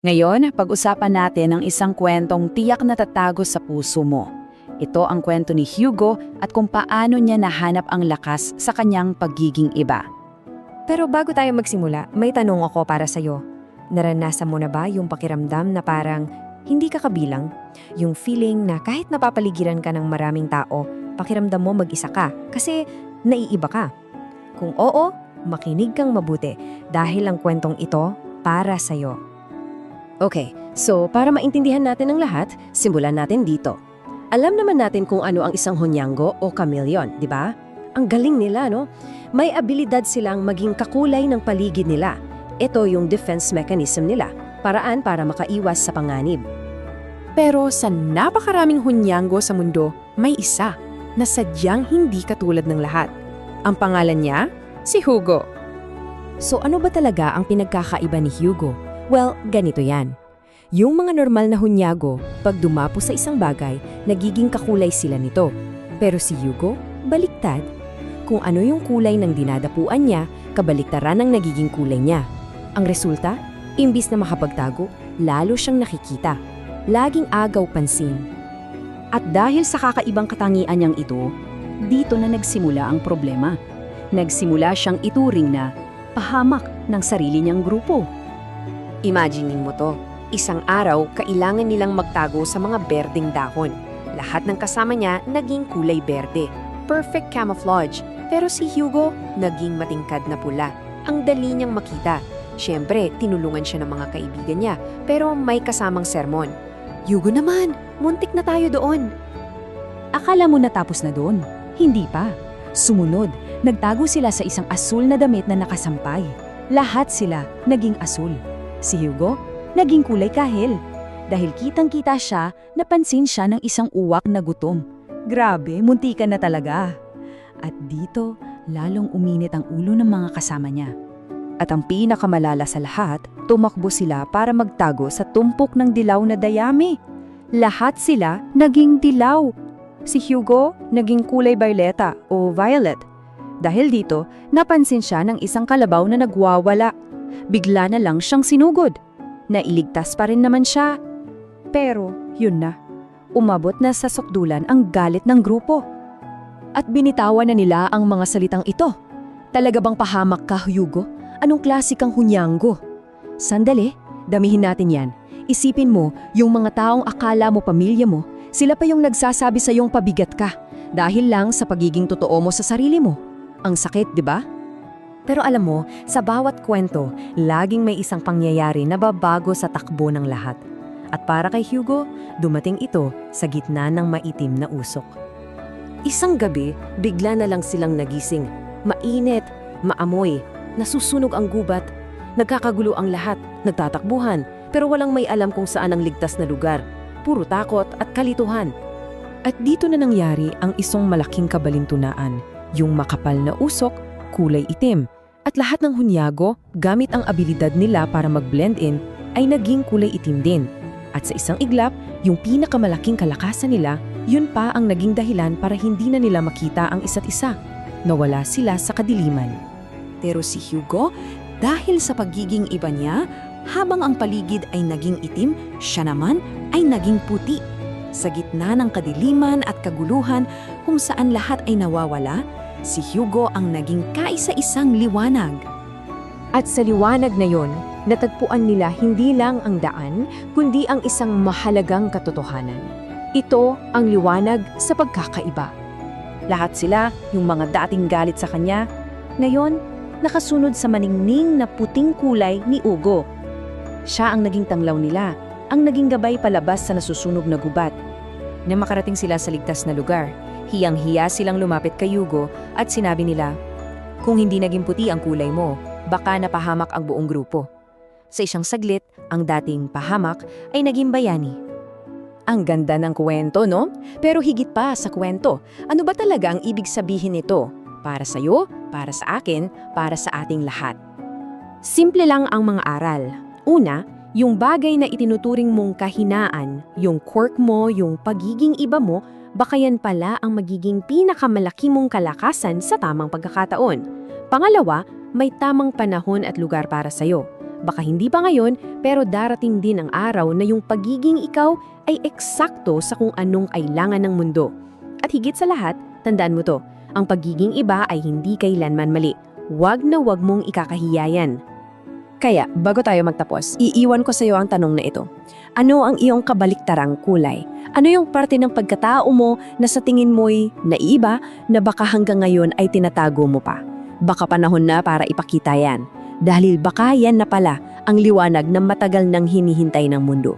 Ngayon, pag-usapan natin ang isang kwentong tiyak na tatago sa puso mo. Ito ang kwento ni Hugo at kung paano niya nahanap ang lakas sa kanyang pagiging iba. Pero bago tayo magsimula, may tanong ako para sa'yo. Naranasan mo na ba yung pakiramdam na parang hindi ka kabilang? Yung feeling na kahit napapaligiran ka ng maraming tao, pakiramdam mo mag-isa ka kasi naiiba ka. Kung oo, makinig kang mabuti dahil ang kwentong ito para sa'yo. Okay, so para maintindihan natin ang lahat, simulan natin dito. Alam naman natin kung ano ang isang hunyango o chameleon, di ba? Ang galing nila, no? May abilidad silang maging kakulay ng paligid nila. Ito yung defense mechanism nila, paraan para makaiwas sa panganib. Pero sa napakaraming hunyango sa mundo, may isa na sadyang hindi katulad ng lahat. Ang pangalan niya, si Hugo. So ano ba talaga ang pinagkakaiba ni Hugo? Well, ganito yan. Yung mga normal na hunyago, pag dumapo sa isang bagay, nagiging kakulay sila nito. Pero si Hugo, baliktad. Kung ano yung kulay ng dinadapuan niya, kabaliktaran ang nagiging kulay niya. Ang resulta, imbis na makapagtago, lalo siyang nakikita. Laging agaw pansin. At dahil sa kakaibang katangian niyang ito, dito na nagsimula ang problema. Nagsimula siyang ituring na pahamak ng sarili niyang grupo. Imaginein mo to. Isang araw, kailangan nilang magtago sa mga berdeng dahon. Lahat ng kasama niya naging kulay berde. Perfect camouflage. Pero si Hugo, naging matingkad na pula. Ang dali niyang makita. Siyempre, tinulungan siya ng mga kaibigan niya, pero may kasamang sermon. Hugo naman, muntik na tayo doon. Akala mo natapos na doon? Hindi pa. Sumunod, nagtago sila sa isang asul na damit na nakasampay. Lahat sila naging asul. Si Hugo, naging kulay kahel. Dahil kitang-kita siya, napansin siya ng isang uwak na gutom. Grabe, muntikan na talaga. At dito, lalong uminit ang ulo ng mga kasama niya. At ang pinakamalala sa lahat, tumakbo sila para magtago sa tumpok ng dilaw na dayami. Lahat sila naging dilaw. Si Hugo, naging kulay violeta o violet. Dahil dito, napansin siya ng isang kalabaw na nagwawala. Bigla na lang siyang sinugod. Nailigtas pa rin naman siya. Pero, yun na. Umabot na sa sukdulan ang galit ng grupo. At binitawan na nila ang mga salitang ito. Talaga bang pahamak ka, Hugo? Anong klase kang hunyango? Sandali, damihin natin yan. Isipin mo, yung mga taong akala mo pamilya mo, sila pa yung nagsasabi sa iyong pabigat ka. Dahil lang sa pagiging totoo mo sa sarili mo. Ang sakit, di ba? Pero alam mo, sa bawat kwento, laging may isang pangyayari na babago sa takbo ng lahat. At para kay Hugo, dumating ito sa gitna ng maitim na usok. Isang gabi, bigla na lang silang nagising. Mainit, maamoy, nasusunog ang gubat. Nagkakagulo ang lahat, nagtatakbuhan, pero walang may alam kung saan ang ligtas na lugar. Puro takot at kalituhan. At dito na nangyari ang isang malaking kabalintunaan. Yung makapal na usok, kulay itim. At lahat ng hunyago, gamit ang abilidad nila para mag-blend in, ay naging kulay itim din. At sa isang iglap, yung pinakamalaking kalakasan nila, yun pa ang naging dahilan para hindi na nila makita ang isa't isa. Nawala sila sa kadiliman. Pero si Hugo, dahil sa pagiging iba niya, habang ang paligid ay naging itim, siya naman ay naging puti. Sa gitna ng kadiliman at kaguluhan kung saan lahat ay nawawala, si Hugo ang naging kaisa-isang liwanag. At sa liwanag na yon, natagpuan nila hindi lang ang daan, kundi ang isang mahalagang katotohanan. Ito ang liwanag sa pagkakaiba. Lahat sila, yung mga dating galit sa kanya, ngayon, nakasunod sa maningning na puting kulay ni Hugo. Siya ang naging tanglaw nila, ang naging gabay palabas sa nasusunog na gubat. Na makarating sila sa ligtas na lugar, hiyang-hiya silang lumapit kay Hugo at sinabi nila, "Kung hindi naging puti ang kulay mo, baka napahamak ang buong grupo." Sa isang saglit, ang dating pahamak ay naging bayani. Ang ganda ng kwento, no? Pero higit pa sa kwento, ano ba talaga ang ibig sabihin nito? Para sa'yo, para sa akin, para sa ating lahat. Simple lang ang mga aral. Una, yung bagay na itinuturing mong kahinaan, yung quirk mo, yung pagiging iba mo, baka yan pala ang magiging pinakamalaki mong kalakasan sa tamang pagkakataon. Pangalawa, may tamang panahon at lugar para sa'yo. Baka hindi pa ngayon, pero darating din ang araw na yung pagiging ikaw ay eksakto sa kung anong kailangan ng mundo. At higit sa lahat, tandaan mo to, ang pagiging iba ay hindi kailanman mali. Wag na wag mong ikakahiyayan. Kaya, bago tayo magtapos, iiwan ko sa iyo ang tanong na ito. Ano ang iyong kabaliktarang kulay? Ano yung parte ng pagkatao mo na sa tingin mo'y naiiba na baka hanggang ngayon ay tinatago mo pa? Baka panahon na para ipakita yan. Dahil baka yan na pala ang liwanag na matagal nang hinihintay ng mundo.